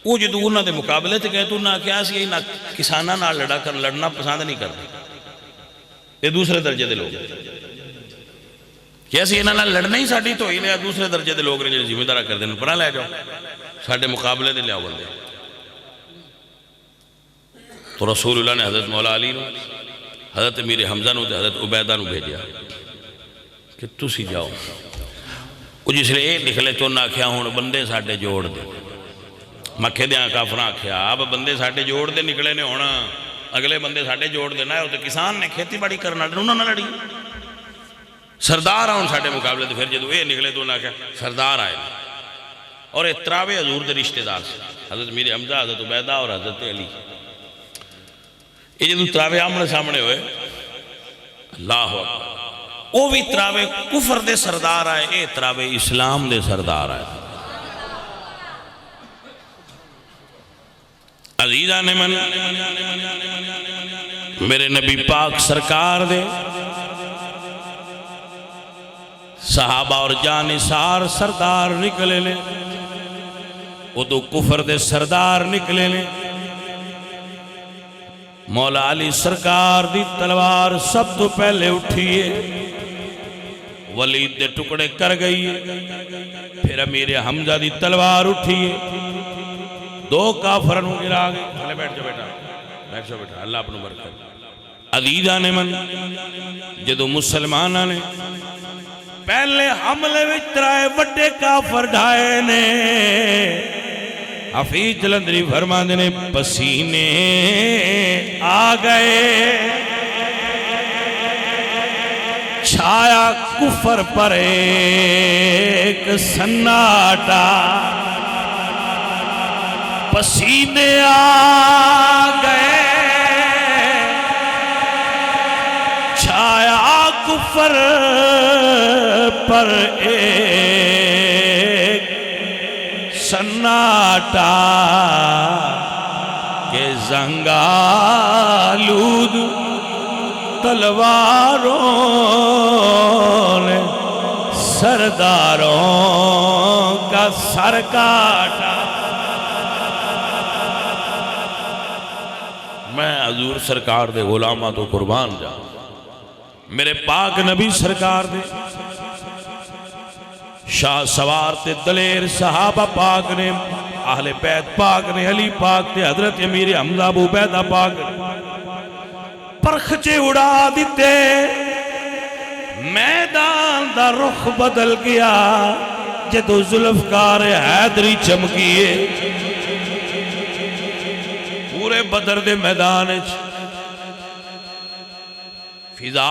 [SPEAKER 1] وہ جدو انہوں دے مقابلے تے گئے تو انہوں نے کیا سی یہ کسانہ نہ لڑنا پسند نہیں کرتے. یہ دوسرے درجے دے لوگ کیسے انہوں نے لڑنا ہی ساڑی تو ہی لیا. دوسرے درجے دے لوگ نے جو ذمہ دارہ کر دینا پرا لے جاؤ ساڑھے مقابلے دے لیا بندے. تو رسول اللہ نے حضرت مولا علی نو حضرت امیر حمزہ نو حضرت عبیدہ نو بھیجیا کہ تسی جاؤ. وہ جس لئے ایک نکلے تو نہ کیا ہون بندے ساڑھے جوڑ دے. مکھے دیاں کافران کیا اب بندے ساڑھے جوڑ دے نکلے نے ہونا اگلے بندے ساڑھے جوڑ دینا ہے. وہ تو کسان نے کھیتی باڑی کرنا انہوں نے لڑی. سردار آؤں ساڑھے مقابلے تو پھر جدو اے نکلے تو نہ کیا سردار آئے اور اتراوے حضور دے رشتہ دار سے حضرت امیر حمزہ حضرت عبیدہ اور حضرت علی. یہ جدو تراوے آمنے سامنے ہوئے اللہ اکبر وہ بھی تراوے کفر دے سردار آئے اے تراوے اسلام دے سردار آئے. عزیزان من میرے نبی پاک سرکار دے صحابہ اور جانثار سردار نکلے لے. وہ تو کفر دے سردار نکلے لے. مولا علی سرکار دی تلوار سب تو پہلے اٹھئیے ولید دے ٹکڑے کر گئی. پھر امیر حمزہ دی تلوار اٹھئیے دو کافرنوں گرا گئے. چلے بیٹھ جا بیٹا بیٹھ جا بیٹا اللہ اپنو برکت. عزیزان من جدو مسلمانہ نے پہلے حملے وچرائے وڈے کافر ڈھائے نے حفیظ جلندری فرماندے نے پسینے آ گئے چھایا کفر پر ایک سناٹا. پسینے آ گئے چھایا کفر پر ایک سناٹا کہ زنگ آلود تلواروں نے سرداروں کا سر کاٹا. میں حضور سرکار دے غلامہ تو قربان جا. میرے پاک نبی سرکار دے شاہ سوار تے دلیر صحابہ پاک نے اہل بیت پاک نے علی پاک تے حضرت امیر حمزہ ابو عبیدہ پاک پرخچے اڑا دیتے. میدان دا رخ بدل گیا جدو ذوالفقار حیدری چمکیے. پورے بدر دے میدان فضا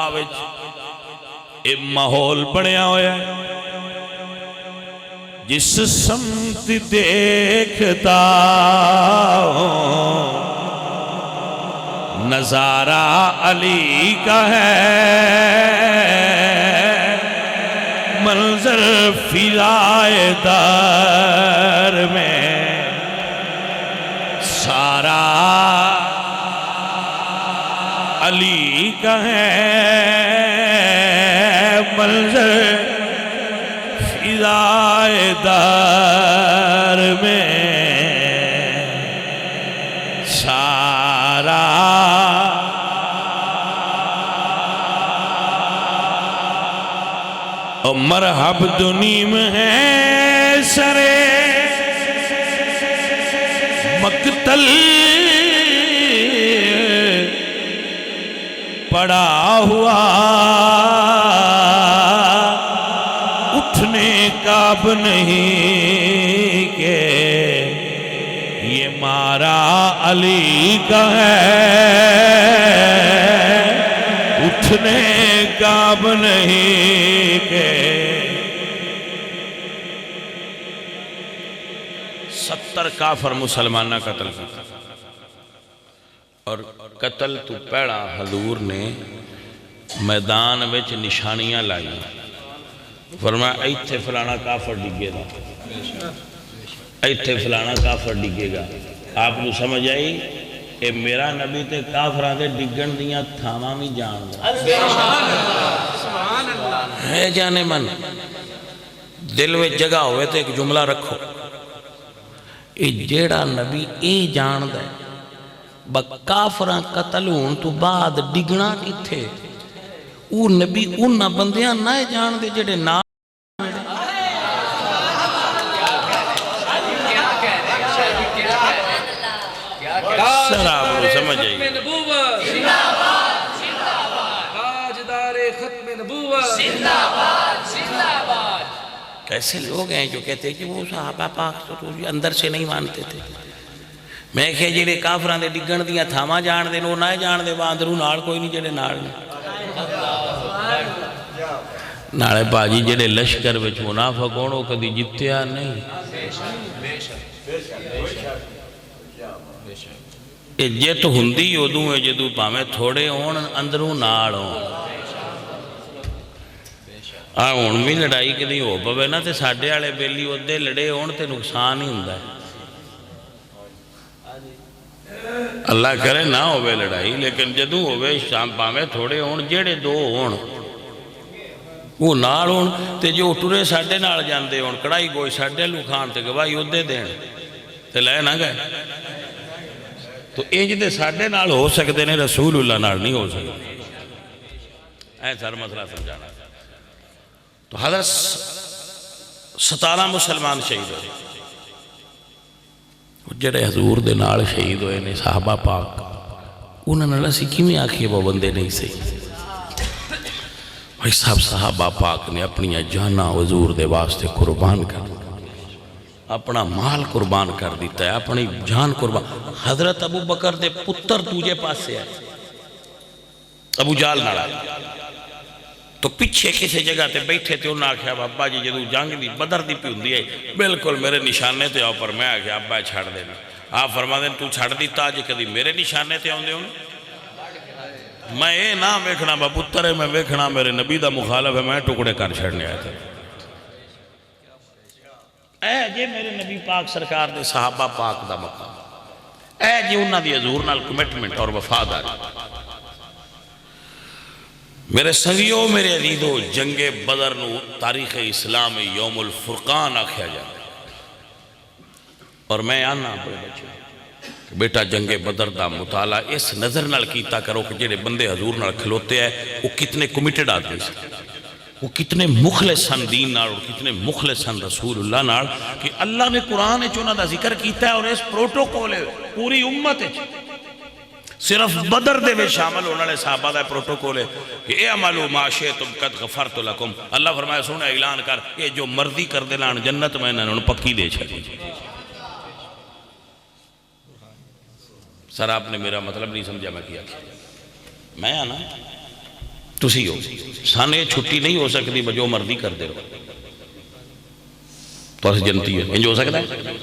[SPEAKER 1] ایک ماحول بنیا ہویا ہے. جس سمت دیکھتا ہوں نظارہ علی کا ہے. منظر فضائے در میں سارا علی کا ہے. منظر فضائے در میں سارا مرحب دنیم ہے سرے مقتل پڑا ہوا اٹھنے کا اب نہیں کہ یہ مارا علی کا ہے.
[SPEAKER 2] بیٹھنے کا اب نہیں کہ 70 کافر مسلمانہ قتل کیا اور قتل تو پہلا حضور نے میدان وچ نشانیاں لائی فرمایا ایتھے فلانا کافر ڈگے گا ایتھے فلانا کافر ڈگے گا آپ کو سمجھ آئی اے میرا نبی تے کافران دے ڈگن دیاں تھاواں بھی جان ہے جانے من دل میں جگہ ہوئے تے ایک جملہ رکھو اے جیڑا نبی اے جان دے کافران قتل ہون تو بعد ڈگنا کتھے او نبی انہاں بندیاں نہ جان دے جڑے نا سر آپ کو سمجھ آئی کیسے لوگ ہیں جو کہتے ہیں کہ وہ صحابہ پاک تو اندر سے نہیں مانتے تھے میں کہ جڑے کافران دے ڈگن دیاں تھاما جان دے نو نہ جان دے باندروں نال کوئی نہیں جڑے نال نالے باجی جڑے لشکر وچ منافق ہونو کدی جتیا نہیں اے جت ہندی ادوں ہے جدوں پاویں تھوڑے ہون اندروں نال ہون ہن بھی لڑائی کدی ہو پوے نا تے ساڈے والے بیلی اودے لڑے ہون تے نقصان ہی ہوندا ہے اللہ کرے نہ ہوئے لڑائی لیکن جدوں ہوئے شام پاویں تھوڑے ہون جڑے دو ہون وہ نال ہون تے جو ٹرے ساڈے نال جاندے ہون کڑائی گوئی ساڈے لو کھان تے گواہی اودے دین تے لے نہ گئے تو انج دے ساڈے نال ہو سکتے نے رسول اللہ نال نہیں ہو سکتے اے سر مسئلہ سمجھانا تو حضرت 17 مسلمان شہید ہوئے جڑے حضور دے نال شہید ہوئے نے صحابہ پاک انہوں نے اسی کیویں آکھیے وہ بندے نہیں سے بھائی صاحب صحابہ پاک نے اپنی جاناں حضور دے واسطے قربان کر اپنا مال قربان کر دیتا ہے اپنی جان قربان حضرت ابو بکر دے پتر تجھے پاسے ہے ابو جال نالا تو پچھے کسی جگہ تے بیٹھے تے انہاں آکھیا ابا جی جدو جنگ دی بدر دی پی ہوندی ہے بالکل میرے نشانے تے آؤ پر میں آکھیا ابا چھڑ دینا آپ فرما دیں تو چھڑ دیتا جی کدی میرے نشانے تے آؤں دے ہوں میں اے نہ ویکھنا با پتر ہے میں ویکھنا میرے نبی دا مخالف ہے میں ٹکڑے کر چھڑنے آئے تھے اے جی میرے نبی پاک سرکار دے صحابہ پاک دا مقام اے جی انہاں دی حضور نال کمٹمنٹ اور وفاداری میرے سنگیوں میرے عزیزو جنگ بدر نو تاریخ اسلام یوم الفرقان آکھیا جائے اور میں آنا اپنے بچے بیٹا جنگ بدر دا مطالعہ اس نظر نال کیتا کرو کہ جڑے بندے حضور نال کھلوتے ہیں وہ کتنے کمیٹڈ آتے ہیں وہ کتنے مخلص ہیں دین نال اور کتنے مخلص ہیں رسول اللہ نال کہ اللہ نے قرآن چونہ دا ذکر کیتا ہے اور اس پروٹوکول ہے پوری امت ہے صرف بدر دے میں شامل ہونے لے صحابہ دا پروٹوکول ہے کہ اے عملو ما شئتم قد غفرت لکم اللہ فرمایا سونا اعلان کر یہ جو مرضی کر دلان جنت میں انہوں نے پکی دے چھڑی سر آپ نے میرا مطلب نہیں سمجھا میں کیا میں آنا تسی ہو سانے چھٹی نہیں ہو سکتی جو مرضی کر دے رہو تو اس جنتی ہے انجو ہو سکتا ہے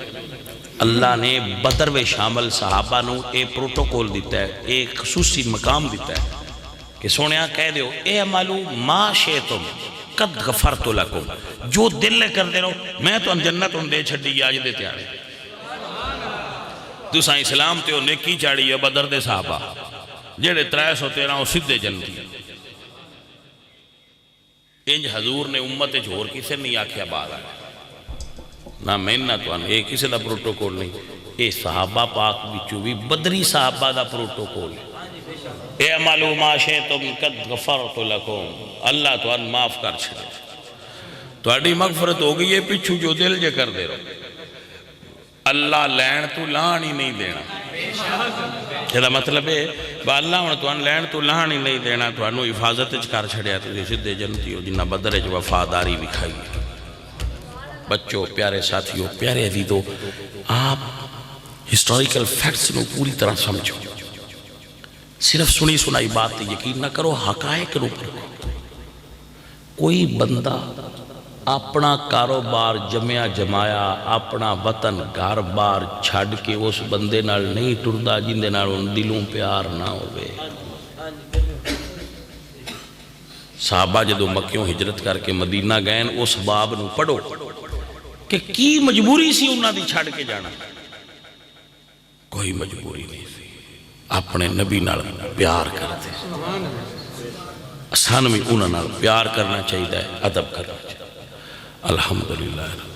[SPEAKER 2] اللہ نے بدر و شامل صحابہ نو ایک پروٹوکول دیتا ہے ایک خصوصی مقام دیتا ہے کہ سونیا کہہ دیو اے عملو ما شئتم قد غفرت لکم جو دل لے کر دے رہو میں تو جنت ان دے چھڑی آج دیتے آئے دوسرا اسلام تے انہیں کی چاڑی ہے بدر دے صحابہ جیڑے 313 سدھے جنتی انج حضور نے امت جھور کسے نہیں آکھیا بعد آئے نہ میں نہ تو آنے ایک کسی دا پروٹوکول نہیں اے صحابہ پاک بچو بھی بدری صحابہ دا پروٹوکول اے عملو ما شئتم قد غفرت لکم اللہ تو ان معاف کر چھڑے تو اڈی مغفرت ہو گئی ہے پچھو جو دل جے کر دے رہو اللہ لین تو لان ہی نہیں دینا جیدہ مطلب ہے با اللہ انہوں تو ان لین تو لان ہی نہیں دینا تو انہوں حفاظت کر چھڑیا تو یہ سدھے جنتی ہو جنہ بدر جو وفاداری بھی کھائی بچوں پیارے ساتھیوں پیارے عزیزوں آپ ہسٹوریکل فیکٹس نو پوری طرح سمجھو صرف سنی سنائی بات تے یقین نہ کرو، حقائق نو پرکھو۔ کوئی بندہ اپنا کاروبار جمعیا جمایا، اپنا وطن گھر بار چھڑ کے اس بندے نال نہیں ٹردا جن دے نال ان دلوں پیار نہ ہوئے۔ صحابہ جدو مکیوں ہجرت کر کے مدینہ گئے، اس باب نو پڑھو کہ کی مجبوری سی انہاں دی چھڑ کے جانا؟ کوئی مجبوری نہیں سی، اپنے نبی نال پیار کرتے۔ سان بھی انہاں نال پیار کرنا چاہیے، ادب کرنا چاہیے۔ الحمدللہ۔